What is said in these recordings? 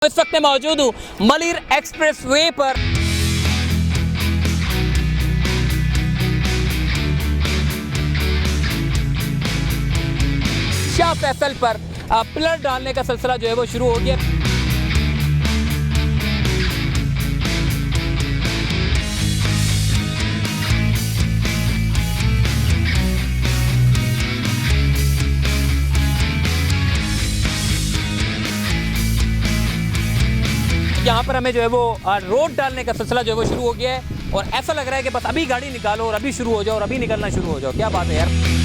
इस वक्त मैं मौजूद हूँ मलिर एक्सप्रेस वे पर। शाह फैसल पर पिलर डालने का सिलसिला जो है वो शुरू हो गया। यहाँ पर हमें जो है वो रोड डालने का सिलसिला जो है वो शुरू हो गया है और ऐसा लग रहा है कि बस अभी गाड़ी निकालो और अभी शुरू हो जाओ और अभी निकलना शुरू हो जाओ। क्या बात है यार।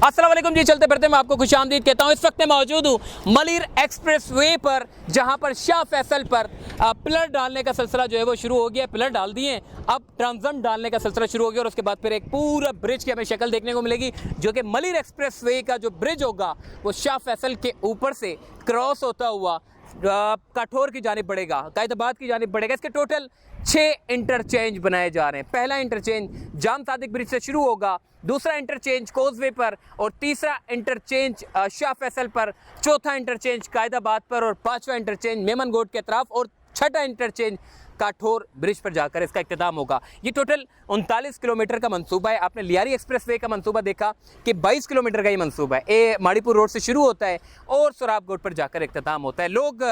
अस्सलाम वालेकुम जी, चलते फिरते मैं आपको खुशामदीद कहता हूँ। इस वक्त मैं मौजूद हूँ मलिर एक्सप्रेस वे पर, जहाँ पर शाह फैसल पर पिलर डालने का सिलसिला जो है वो शुरू हो गया। पिलर डाल दिए, अब ट्रांसम डालने का सिलसिला शुरू हो गया और उसके बाद फिर एक पूरा ब्रिज की हमें शक्ल देखने को मिलेगी, जो कि मलिर एक्सप्रेस वे का जो ब्रिज होगा वो शाह फैसल के ऊपर से क्रॉस होता हुआ काठौर की जानिब बढ़ेगा, कायदाबाद की जानिब बढ़ेगा। इसके टोटल 6 इंटरचेंज बनाए जा रहे हैं। पहला इंटरचेंज जाम सादिक ब्रिज से शुरू होगा, दूसरा इंटरचेंज कोजवे पर और तीसरा इंटरचेंज शाह फैसल पर, चौथा इंटरचेंज कायदाबाद पर और पांचवा इंटरचेंज मेमन गोड के तरफ और छठा इंटरचेंज काठौर ब्रिज पर जाकर इसका इख्तिताम होगा। ये टोटल 39 किलोमीटर का मंसूबा है। आपने लियारी एक्सप्रेस वे का मंसूबा देखा कि 22 किलोमीटर का ये मंसूबा है। ये माड़ीपुर रोड से शुरू होता है और सोराबगोड पर जाकर इख्तिताम होता है। लोग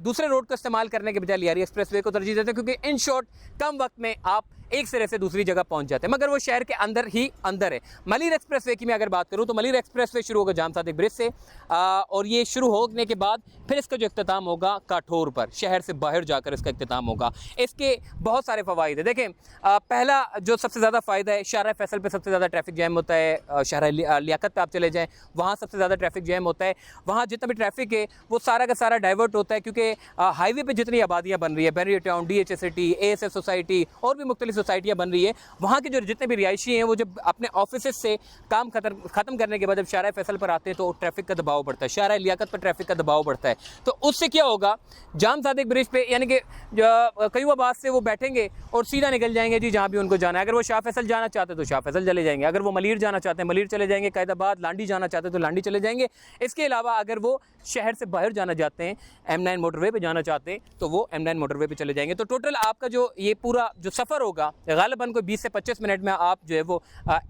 दूसरे रोड का इस्तेमाल करने के बजाय लियारी एक्सप्रेस वे को तरजीह देते हैं, क्योंकि इन शॉर्ट कम वक्त में आप एक सिरे से दूसरी जगह पहुंच जाते हैं, मगर वो शहर के अंदर ही अंदर है। मलिर एक्सप्रेस वे की मैं अगर बात करूं तो मलिर एक्सप्रेस वे शुरू होगा जाम सादिक ब्रिज से और ये शुरू होने के बाद फिर इसका जो इख्तिताम होगा काठौर पर, शहर से बाहर जाकर इसका इख्तिताम होगा। इसके बहुत सारे फ़वाइद हैं। देखें, पहला जो सबसे ज़्यादा फ़ायदा है, शाहरा फैसल पे सबसे ज़्यादा ट्रैफिक जैम होता है। शाहरा लियाकत पे आप चले जाएँ, वहाँ सबसे ज़्यादा ट्रैफिक जैम होता है। वहाँ जितना भी ट्रैफिक है वो सारा का सारा डाइवर्ट होता है, क्योंकि हाईवे पर जितनी आबादियाँ बन रही है, barrier town, DHA city, ASF society और भी मुख्तलिफ सोसाइटियाँ बन रही है, वहाँ के जो जितने भी रिहायशी हैं वो जब अपने ऑफिस से काम ख़त्म करने के बाद जब शाहरा फैसल पर आते हैं तो ट्रैफिक का दबाव बढ़ता है, शाहरा लियाकत पर ट्रैफिक का दबाव बढ़ता है। तो उससे क्या होगा, जाम सादिक ब्रिज पे यानी कि कयूबाबाद से वो बैठेंगे और सीधा निकल जाएंगे जी जहाँ भी उनको जाना है। अगर वो शाह फैसल जाना चाहते हैं तो शाह फैसल चले जाएंगे, अगर वो मलिर जाना चाहते हैं मलिर चले जाएंगे, कायदाबाद लांडी जाना चाहते हैं तो लांडी चले जाएंगे। इसके अलावा अगर वो शहर से बाहर जाना चाहते हैं, M9 मोटरवे पे जाना चाहते हैं तो वो M9 मोटरवे पे चले जाएंगे। तो टोटल आपका जो ये पूरा जो सफ़र होगा गालिबन को 20 से 25 मिनट में आप जो है वो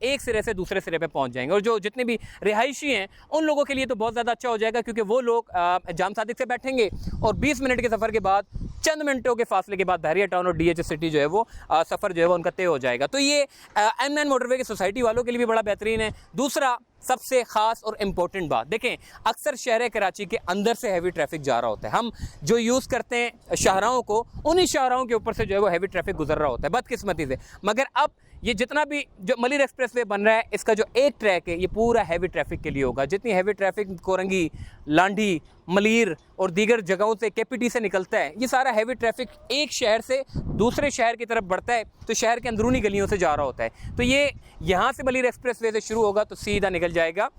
एक सिरे से दूसरे सिरे पे पहुंच जाएंगे। और जो जितने भी रिहायशी हैं उन लोगों के लिए तो बहुत ज़्यादा अच्छा हो जाएगा, क्योंकि वो लोग जाम सादिक से बैठेंगे और 20 मिनट के सफ़र के बाद, चंद मिनटों के फासले के बाद बैरियर टाउन और DHA सिटी जो है वो सफ़र जो है वो उनका तय हो जाएगा। तो ये M9 मोटरवे की सोसाइटी वालों के लिए भी बड़ा बेहतरीन है। दूसरा सबसे ख़ास और इम्पोर्टेंट बात, देखें, अक्सर शहर कराची के अंदर से हैवी ट्रैफिक जा रहा होता है। हम जो यूज़ करते हैं शाहराओं को, उन्हीं शाहराओं के ऊपर से जो है वो हैवी ट्रैफिक गुजर रहा होता है बदकिस्मती से। मगर अब ये जितना भी जो मलिर एक्सप्रेस वे बन रहा है, इसका जो एक ट्रैक है ये पूरा हैवी ट्रैफिक के लिए होगा। जितनी हैवी ट्रैफिक कोरंगी, लांडी, मलिर और दीगर जगहों से, KPT से निकलता है, ये सारा हैवी ट्रैफिक एक शहर से दूसरे शहर की तरफ बढ़ता है तो शहर के अंदरूनी गलियों से जा रहा होता है। तो ये यहाँ से मलिर एक्सप्रेस वे से शुरू होगा तो सीधा निकल जाएगा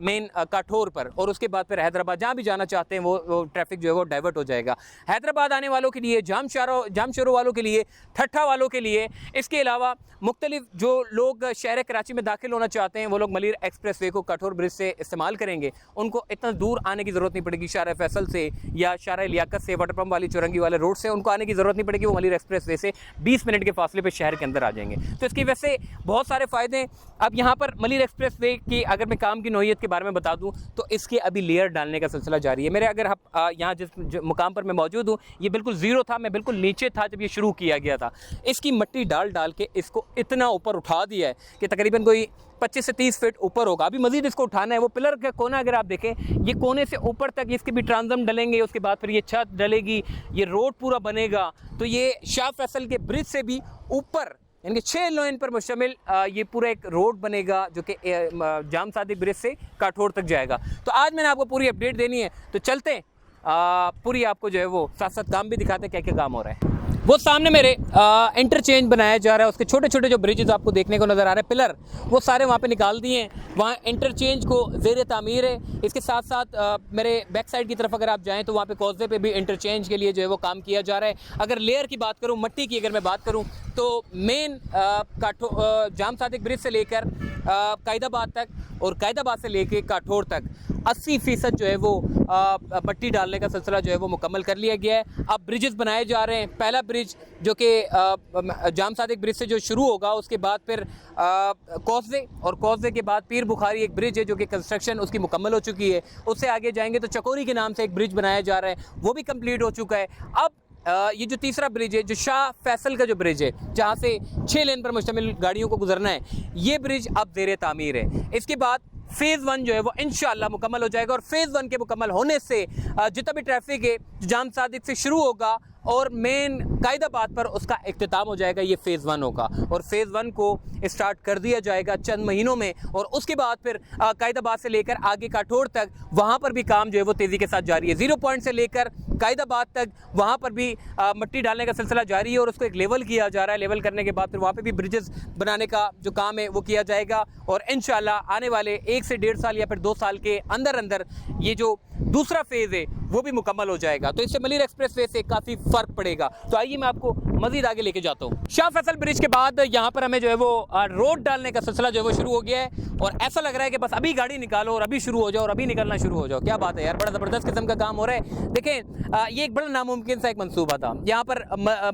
मेन काठौर पर और उसके बाद फिर हैदराबाद, जहाँ भी जाना चाहते हैं वो ट्रैफिक जो है वो डाइवर्ट हो जाएगा। हैदराबाद आने वालों के लिए, जामशोरो वालों के लिए, ठट्ठा वालों के लिए, इसके अलावा मुख्तलिफ जो लोग शहर कराची में दाखिल होना चाहते हैं वो लोग मलिर एक्सप्रेस वे को काठौर ब्रिज से इस्तेमाल करेंगे। उनको इतना दूर आने की ज़रूरत नहीं पड़ेगी शाहरा फैसल से या शाहरा लियाकत से, वाटर पंप वाली चौरंगी वाले रोड से उनको आने की ज़रूरत नहीं पड़ेगी। वो मलिर एक्सप्रेस वे से 20 मिनट के फासले पर शहर के अंदर आ जाएंगे। तो इसकी वजह से बहुत सारे फ़ायदे हैं। अब यहाँ पर मलिर एक्सप्रेस वे की अगर मैं काम की नौइयत के बारे में बता दूँ तो इसके अभी लेयर डालने का सिलसिला जारी है। मेरे अगर यहाँ जिस मुकाम पर मैं मौजूद हूँ ये बिल्कुल ज़ीरो था, मैं बिल्कुल नीचे था जब ये शुरू किया गया था। इसकी मट्टी डाल के इसको इतना ऊपर उठा दिया है कि तकरीबन कोई 25 से 30 फीट ऊपर होगा। अभी मजीद इसको उठाना है। वो पिलर का कोना अगर आप देखें, ये कोने से ऊपर तक इसके भी ट्रांसम डलेंगे, उसके बाद फिर ये छत डलेगी, ये रोड पूरा बनेगा। तो ये शाह फैसल के ब्रिज से भी ऊपर यानी कि 6 लाइन पर मुश्तमिल ये पूरा एक रोड बनेगा जो कि जाम सादिक ब्रिज से काठौर तक जाएगा। तो आज मैंने आपको पूरी अपडेट देनी है, तो चलते हैं पूरी आपको जो है वो साथ साथ काम भी दिखाते हैं क्या क्या काम हो रहा है। वो सामने मेरे इंटरचेंज बनाया जा रहा है, उसके छोटे छोटे जो ब्रिजेस आपको देखने को नज़र आ रहे हैं, पिलर वो सारे वहाँ पे निकाल दिए हैं। वहाँ इंटरचेंज को ज़ेर तामीर है। इसके साथ साथ मेरे बैक साइड की तरफ अगर आप जाएँ तो वहाँ पे कॉजवे पे भी इंटरचेंज के लिए जो है वो काम किया जा रहा है। अगर लेयर की बात करूँ, मट्टी की अगर मैं बात करूँ, तो मेन जाम सादिक ब्रिज से लेकर कायदाबाद तक और कायदाबाद से लेकर काठौर तक 80% जो है वो मट्टी डालने का सिलसिला जो है वो मुकम्मल कर लिया गया है। अब ब्रिजेस बनाए जा रहे हैं। पहला ब्रिज जो कि जाम सादिक ब्रिज से जो शुरू होगा, उसके बाद फिर कॉजवे, और कॉजवे के बाद पीर बुखारी एक ब्रिज है जो कि कंस्ट्रक्शन उसकी मुकम्मल हो चुकी है। उससे आगे जाएंगे तो चकोरी के नाम से एक ब्रिज बनाया जा रहा है, वो भी कंप्लीट हो चुका है। अब ये जो तीसरा ब्रिज है, जो शाह फैसल का जो ब्रिज है, जहाँ से 6 लेन पर मुश्तमिल गाड़ियों को गुजरना है, ये ब्रिज अब ज़ेर तामीर है। इसके बाद फ़ेज़ 1 जो है वो इंशाअल्लाह मुकम्मल हो जाएगा, और फ़ेज़ 1 के मुकम्मल होने से जितना भी ट्रैफिक है जाम सादिक से शुरू होगा और मेन कायदाबाद पर उसका इख्तिताम हो जाएगा। ये फ़ेज़ 1 होगा, और फ़ेज़ 1 को स्टार्ट कर दिया जाएगा चंद महीनों में, और उसके बाद फिर कायदाबाद से लेकर आगे काठौर तक वहाँ पर भी काम जो है वो तेज़ी के साथ जारी है। 0 पॉइंट से लेकर कायदाबाद तक वहाँ पर भी मट्टी डालने का सिलसिला जारी है, और उसको एक लेवल किया जा रहा है। लेवल करने के बाद फिर वहाँ पे भी ब्रिजेस बनाने का जो काम है वो किया जाएगा, और इंशाअल्लाह आने वाले 1 से 1.5 साल या फिर 2 साल के अंदर अंदर ये जो दूसरा फेज़ है वो भी मुकम्मल हो जाएगा। तो इससे मलिर एक्सप्रेस वे से काफ़ी फ़र्क पड़ेगा। तो आइए मैं आपको मज़ीद आगे लेके जाता हूँ। शाह फैसल ब्रिज के बाद यहाँ पर हमें जो है वो रोड डालने का सिलसिला जो है वो शुरू हो गया है, और ऐसा लग रहा है कि बस अभी गाड़ी निकालो और अभी शुरू हो जाओ और अभी निकलना शुरू हो जाओ। क्या बात है यार, बड़ा ज़बरदस्त किस्म का काम हो रहा है। देखें, ये एक बड़ा नामुमकिन सा एक मंसूबा था। यहाँ पर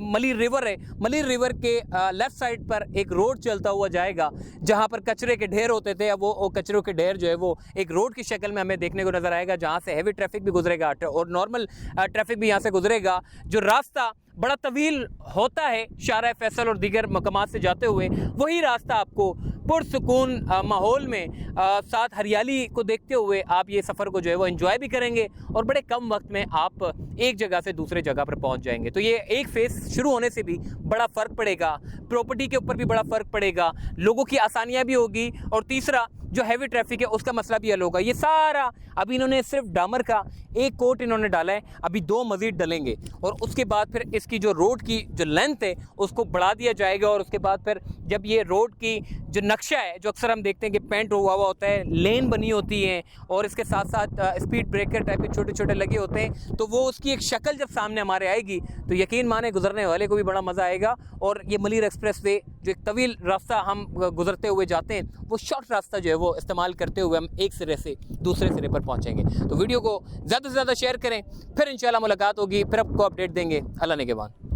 मलिर रिवर है, मलिर रिवर के लेफ़्ट साइड पर एक रोड चलता हुआ जाएगा, जहाँ पर कचरे के ढेर होते थे, अब वो कचरों के ढेर जो है वो एक रोड की शक्ल में हमें देखने को नज़र आएगा, जहाँ से हैवी ट्रैफिक भी गुजरेगा और नॉर्मल ट्रैफिक भी यहाँ से गुजरेगा। जो रास्ता बड़ा तवील होता है शाहराह फैसल और दीगर मकामात से जाते हुए, वही रास्ता आपको पुरसुकून माहौल में साथ हरियाली को देखते हुए आप ये सफ़र को जो है वो एंजॉय भी करेंगे, और बड़े कम वक्त में आप एक जगह से दूसरे जगह पर पहुंच जाएंगे। तो ये एक फेज़ शुरू होने से भी बड़ा फ़र्क पड़ेगा, प्रॉपर्टी के ऊपर भी बड़ा फ़र्क पड़ेगा, लोगों की आसानियाँ भी होगी, और तीसरा जो हैवी ट्रैफिक है उसका मसला भी हल होगा। ये सारा अभी इन्होंने सिर्फ डामर का एक कोट इन्होंने डाला है, अभी 2 मज़ीद डलेंगे, और उसके बाद फिर इसकी जो रोड की जो लेंथ है उसको बढ़ा दिया जाएगा। और उसके बाद फिर जब ये रोड की जो नक्शा है, जो अक्सर हम देखते हैं कि पेंट हुआ हुआ होता है, लेन बनी होती हैं, और इसके साथ साथ स्पीड ब्रेकर टाइप के छोटे छोटे लगे होते हैं, तो वो उसकी एक शक्ल जब सामने हमारे आएगी तो यकीन माने गुजरने वाले को भी बड़ा मज़ा आएगा। और ये मलिर एक्सप्रेस वे जो एक तवील रास्ता हम गुजरते हुए जाते हैं, वो शॉर्ट रास्ता जो है वो इस्तेमाल करते हुए हम एक सिरे से दूसरे सिरे पर पहुंचेंगे। तो वीडियो को ज़्यादा से ज़्यादा शेयर करें, फिर इंशाल्लाह मुलाकात होगी, फिर आपको अपडेट देंगे। अल्लाह ने के बाद।